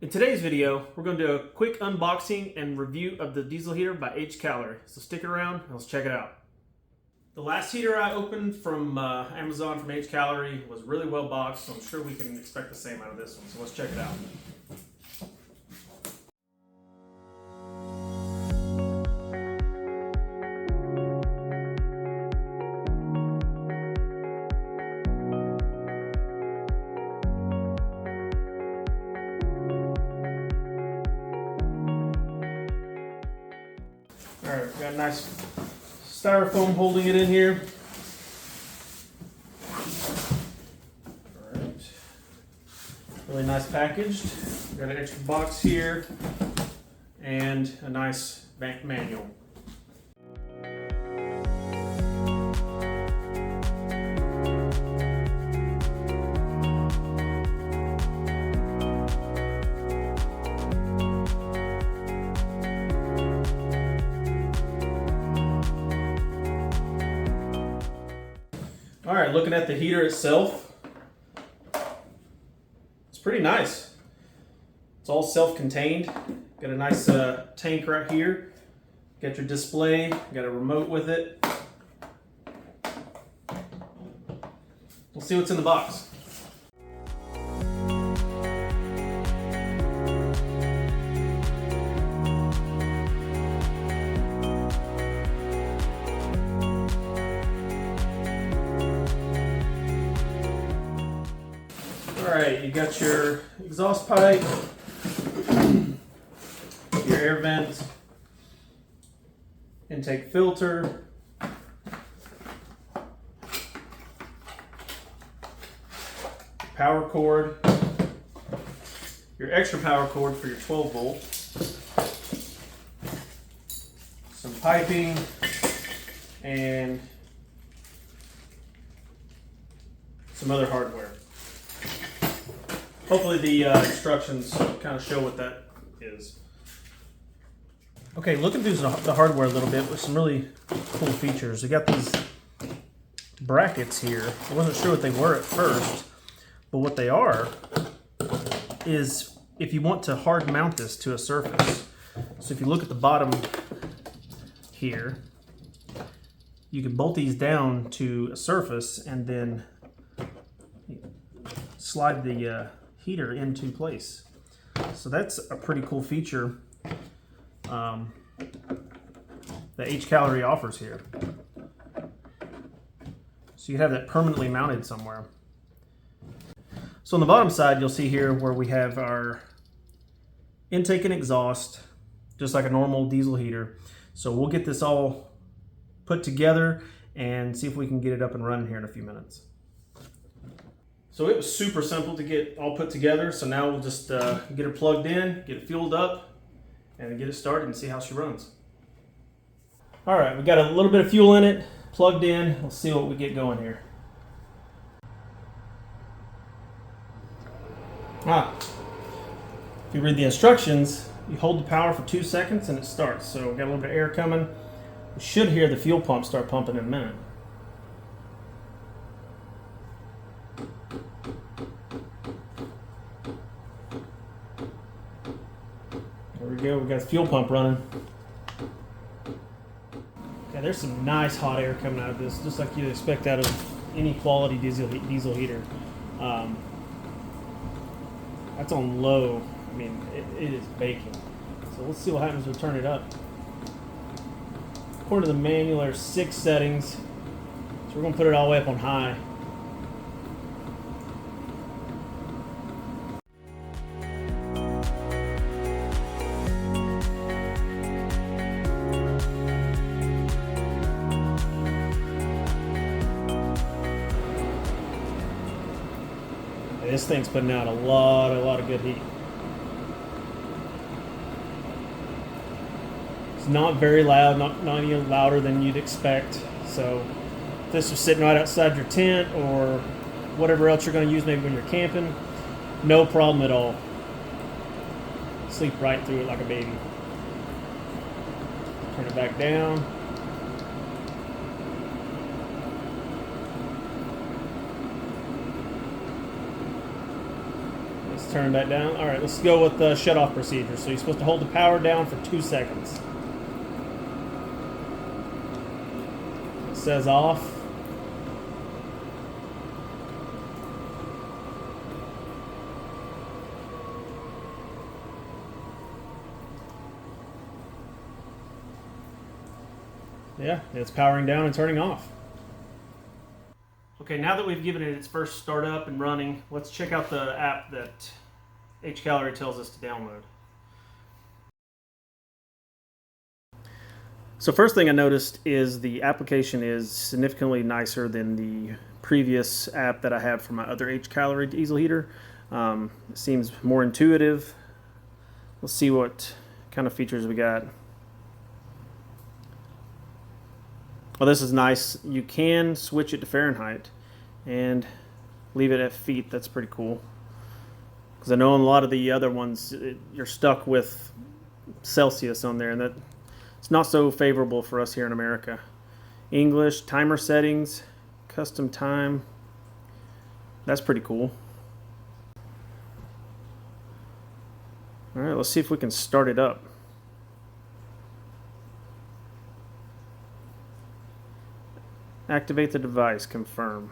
In today's video, we're going to do a quick unboxing and review of the diesel heater by HCalory. So stick around and let's check it out. The last heater I opened from Amazon from HCalory was really well boxed, so I'm sure we can expect the same out of this one. So let's check it out. Alright, we've got a nice styrofoam holding it in here. Alright. Really nice packaged. We've got an extra box here and a nice manual. All right, looking at the heater itself, it's pretty nice. It's all self-contained. Got a nice tank right here. Got your display, got a remote with it. We'll see what's in the box. Alright, you got your exhaust pipe, your air vent, intake filter, power cord, your extra power cord for your 12 volt, some piping, and some other hardware. Hopefully the instructions kind of show what that is. Okay, looking through the hardware a little bit with some really cool features. We got these brackets here. I wasn't sure what they were at first, but what they are is if you want to hard mount this to a surface. So if you look at the bottom here, you can bolt these down to a surface and then slide the heater into place. So that's a pretty cool feature that HCalory offers here. So you have that permanently mounted somewhere. So on the bottom side, you'll see here where we have our intake and exhaust, just like a normal diesel heater. So we'll get this all put together and see if we can get it up and running here in a few minutes. So it was super simple to get all put together. So now we'll just get her plugged in, get it fueled up, and get it started and see how she runs. All right, we got a little bit of fuel in it, plugged in. Let's see what we get going here. If you read the instructions, you hold the power for 2 seconds and it starts. So we got a little bit of air coming. We should hear the fuel pump start pumping in a minute. There we go, we got the fuel pump running. Okay, there's some nice hot air coming out of this, just like you'd expect out of any quality diesel heater. That's on low. I mean, it is baking. So let's see what happens when we turn it up. According to the manual, there's 6 settings. So we're going to put it all the way up on high. This thing's putting out a lot of good heat. It's not very loud, not any louder than you'd expect. So if this was sitting right outside your tent or whatever else you're going to use, maybe when you're camping, no problem at all. Sleep right through it like a baby. Turn it back down. Let's turn it back down. All right, let's go with the shut-off procedure. So you're supposed to hold the power down for 2 seconds. It says off. Yeah, it's powering down and turning off. Okay, now that we've given it its first start up and running, let's check out the app that HCalory tells us to download. So first thing I noticed is the application is significantly nicer than the previous app that I had for my other HCalory Diesel Heater. It seems more intuitive. Let's see what kind of features we got. Well, this is nice. You can switch it to Fahrenheit and leave it at feet. That's pretty cool. Because I know in a lot of the other ones, you're stuck with Celsius on there, and that it's not so favorable for us here in America. English, timer settings, custom time. That's pretty cool. All right, let's see if we can start it up. Activate the device, confirm.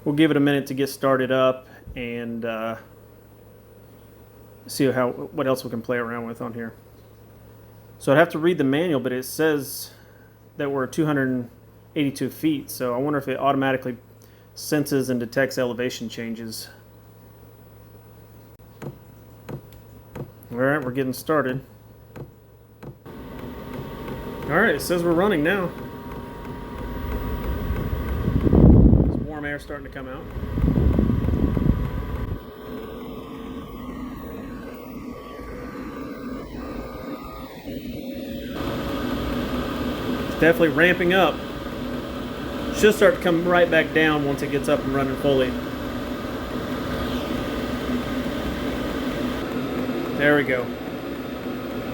We'll give it a minute to get started up and see what else we can play around with on here. So I'd have to read the manual, but it says that we're 282 feet, so I wonder if it automatically senses and detects elevation changes. Alright, we're getting started. Alright, it says we're running now. There's warm air starting to come out. It's definitely ramping up. Should start to come right back down once it gets up and running fully. There we go.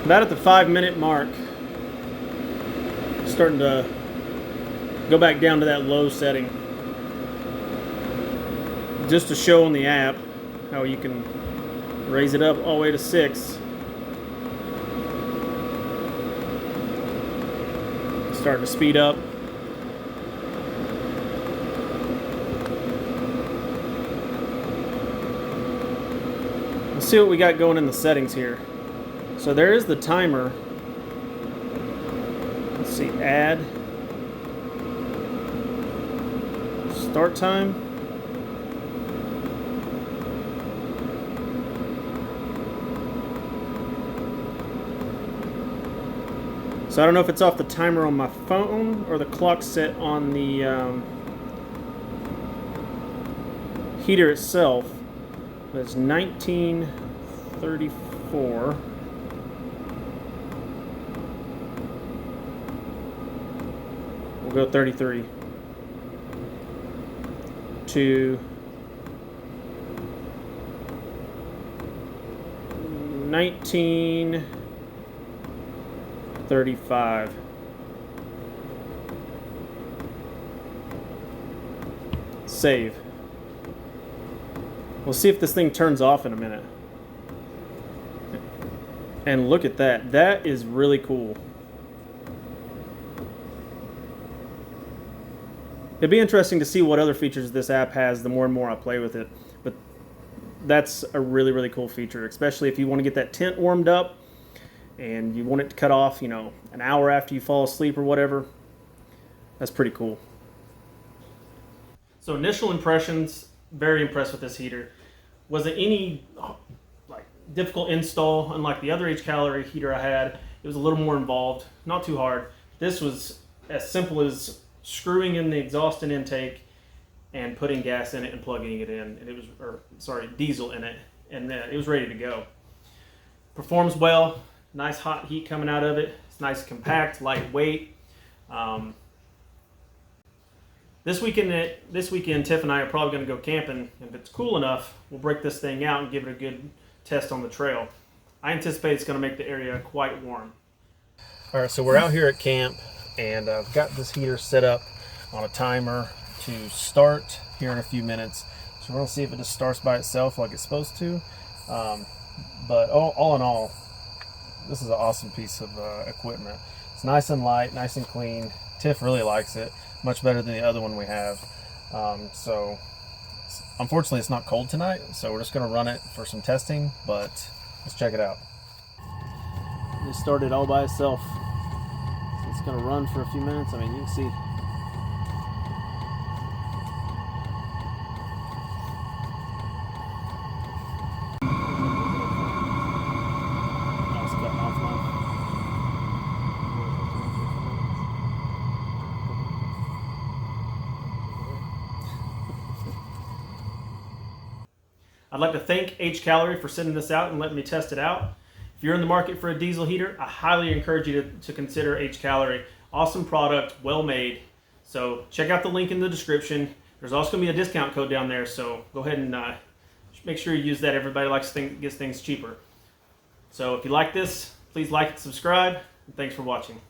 About at the 5-minute mark. Starting to go back down to that low setting. Just to show on the app how you can raise it up all the way to 6. Starting to speed up. Let's see what we got going in the settings here. So there is the timer. Let's see, add. Start time. So I don't know if it's off the timer on my phone or the clock set on the heater itself. It's 1934. We'll go 33 to 1935. Save. We'll see if this thing turns off in a minute. And look at that. That is really cool. It'd be interesting to see what other features this app has the more and more I play with it. But that's a really, really cool feature, especially if you want to get that tent warmed up and you want it to cut off, you know, an hour after you fall asleep or whatever. That's pretty cool. So initial impressions, very impressed with this heater. Wasn't any difficult install, unlike the other HCalory heater I had. It was a little more involved, not too hard. This was as simple as screwing in the exhaust and intake and putting gas in it and plugging it in, and it was, diesel in it, and then it was ready to go. Performs well, nice hot heat coming out of it. It's nice, compact, lightweight. This weekend, Tiff and I are probably going to go camping. If it's cool enough, we'll break this thing out and give it a good test on the trail. I anticipate it's going to make the area quite warm. All right, so we're out here at camp, and I've got this heater set up on a timer to start here in a few minutes. So we're going to see if it just starts by itself like it's supposed to. But all in all, this is an awesome piece of equipment. It's nice and light, nice and clean. Tiff really likes it, much better than the other one we have. So unfortunately it's not cold tonight, so we're just going to run it for some testing, but let's check it out. It started all by itself. So it's going to run for a few minutes. I mean, you can see. I'd like to thank HCalory for sending this out and letting me test it out. If you're in the market for a diesel heater, I highly encourage you to consider HCalory. Awesome product, well made. So check out the link in the description. There's also going to be a discount code down there, so go ahead and make sure you use that. Everybody gets things cheaper. So if you like this, please like and subscribe, and thanks for watching.